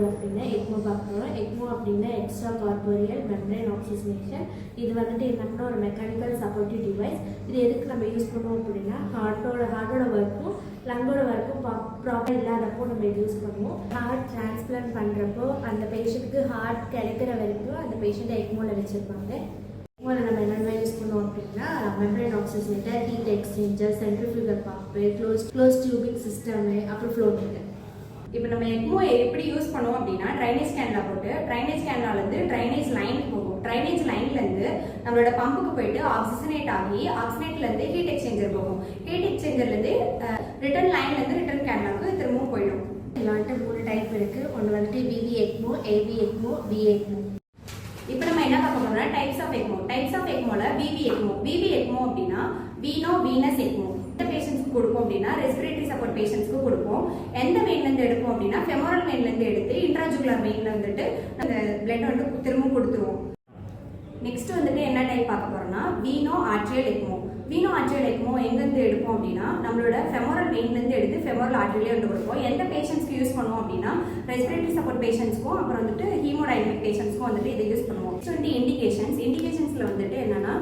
அப்படின்னா எக்மோ பார்க்குறோம். எக்மோ அப்படின்னா எக்ஸ்ட்ரா கார்போரியல் மெம்பரேன் ஆக்சிஜனேஷன். இது வந்துட்டு என்னன்னா ஒரு மெக்கானிக்கல் சப்போர்ட்டிவ் டிவைஸ். இது எதுக்கு நம்ம யூஸ் பண்ணுவோம் அப்படின்னா ஹார்ட்டோட ஒர்க்கும் லங்கோட ஒர்க்கும் ப்ராப்பர் இல்லாதப்போ நம்ம இது யூஸ் பண்ணுவோம். ஹார்ட் டிரான்ஸ்பிளான்ட் பண்ணுறப்போ அந்த பேஷண்ட்டுக்கு ஹார்ட் கிடைக்கிற வரைக்கும் அந்த பேஷண்ட்டை எக்மோவில் வச்சுருப்பாங்க. எக்மோவில் நம்ம என்னென்ன யூஸ் பண்ணுவோம் அப்படின்னா membrane oxygenator, heat exchanger, centrifugal pump, close tubing system, அப்புறம் ஃப்ளோ மீட்டர். இப்போ நம்ம எக்மோ எப்படி யூஸ் பண்ணுவோம் அப்படின்னா ட்ரைனேஜ் கேனில் போட்டு ட்ரைனேஜ் கேன்லேருந்து ட்ரைனேஜ் லைனுக்கு போகும். ட்ரைனேஜ் லைன்லேருந்து நம்மளோட பம்புக்கு போயிட்டு ஆக்சிஜனேட் ஆகி ஆக்சிஜனேட்லேருந்து ஹீட் எக்ஸ்சேஞ்சர் போகும். ஹீட் எக்ஸ்சேஞ்சர்லேருந்து ரிட்டர்ன் லைன்லேருந்து ரிட்டர்ன் கேன்லாக்கு திரும்பவும் போயிடும். இதில் வந்துட்டு 3 டைப் இருக்குது. ஒன்று வந்துட்டு VV ECMO, AV ECMO, V ECMO. இப்போ நம்ம என்ன பார்க்க போறோம்னா types of ECMO. Types of எக்மோல விவி எக்மோ. விவி எக்மோ அப்படின்னா வீனஸ் எக்மோ. எந்த பேஷண்ட்ஸ்க்கு கொடுப்போம் அப்படின்னா ரெஸ்பிரேட்டரி சப்போர்ட் பேஷண்ட்ஸ்க்கு கொடுப்போம். எந்த வெயின்லேருந்து எடுப்போம் அப்படின்னா ஃபெமோரல் வெயின்லேருந்து எடுத்து இன்ட்ராஜுகுலர் வெயின்ல வந்துட்டு அந்த பிளட் வந்து திரும்ப கொடுத்துருவோம். நெக்ஸ்ட் வந்துட்டு என்ன டைப் பார்க்க போறோம்னா வீனோ ஆர்ட்ரியல் எக்மோ. வீனோ ஆர்ட்ரியல் எக்மோ எங்கேருந்து எடுப்போம் அப்படின்னா நம்மளோட ஃபெமோரல் வெயின்லேருந்து எடுத்து ஃபெமோரல் ஆர்ட்ரியலே வந்து கொடுப்போம். எந்த பேஷண்ட்ஸ்க்கு யூஸ் பண்ணுவோம் அப்படின்னா ரெஸ்பிரேட்டரி சப்போர்ட் பேஷண்ட்ஸ்க்கும் அப்புறம் வந்துட்டு ஹீமோடைனமிக் பேஷண்ட்ஸ்க்கும் வந்துட்டு இதை யூஸ் பண்ணுவோம். ஸோ வந்து இண்டிகேஷன்ஸில் வந்துட்டு என்னன்னா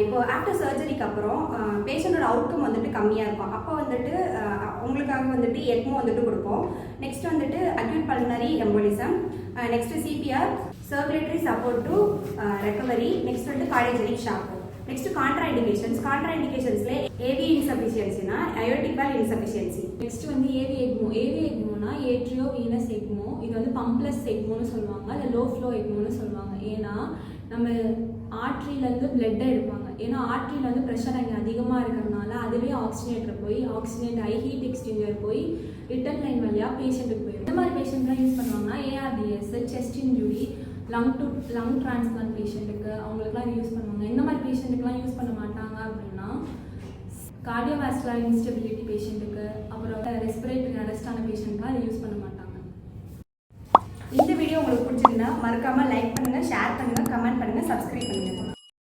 இப்போ ஆஃப்டர் சர்ஜரிக்கு அப்புறம் பேஷண்டோட அவுட்கம் வந்துட்டு கம்மியாக இருக்கும். அப்போ வந்துட்டு உங்களுக்காக வந்துட்டு எக்மோ வந்துட்டு கொடுப்போம். நெக்ஸ்ட் வந்துட்டு acute pulmonary embolism, next CPR, circulatory support to recovery, next வந்து கார்டியோஜெனிக் ஷாக். நெக்ஸ்ட் கான்ட்ரா இண்டிகேஷன்ஸ்ல ஏவி இன்சஃபிஷியன்சினா அயோர்டிக் வால்வ் இன்சஃபிஷியன்சி. நெக்ஸ்ட் வந்து ஏவி எக்மோனா ஏட்ரியோ வீனஸ் எக்மோ. இது வந்து பம்ப்லெஸ் எக்மோன்னு சொல்லுவாங்க, இல்லை லோ ஃப்ளோ எக்மோன்னு சொல்லுவாங்க. ஏன்னா நம்ம ஆர்ட்ரியிலேருந்து பிளட்டை எடுப்பாங்க. ஏன்னா ஆர்ட்ரியில் வந்து ப்ரெஷர் அங்கே அதிகமாக இருக்கிறதுனால அதுவே ஆக்சிஜனேட்டர் போய் ஆக்சிஜனேட் ஆகி ஹீட் எக்ஸ்சேஞ்சர் போய் ரிட்டர்ன் லைன் வழியாக பேஷண்ட்டுக்கு போயிடும். இந்த மாதிரி பேஷண்ட்லாம் யூஸ் பண்ணுவாங்கன்னா ARDS, chest injury, lung transplant பேஷண்ட்டுக்கு அவங்களுக்குலாம் இது யூஸ் பண்ணுவாங்க. இந்த மாதிரி பேஷண்ட்டுக்குலாம் யூஸ் பண்ண மாட்டாங்க அப்படின்னா கார்டியோவாஸ்குலர் இன்ஸ்டெபிலிட்டி பேஷண்ட்டுக்கு, அப்புறம் ரெஸ்பிரேட்டரி அரெஸ்டான பேஷண்ட்லாம் இதை யூஸ் பண்ண மாட்டாங்க. இந்த வீடியோ உங்களுக்கு பிடிச்சிருந்தா மறக்காம லைக் பண்ணுங்க, ஷேர் பண்ணுங்க, கமெண்ட் பண்ணுங்க, சப்ஸ்கிரைப் பண்ணுங்க.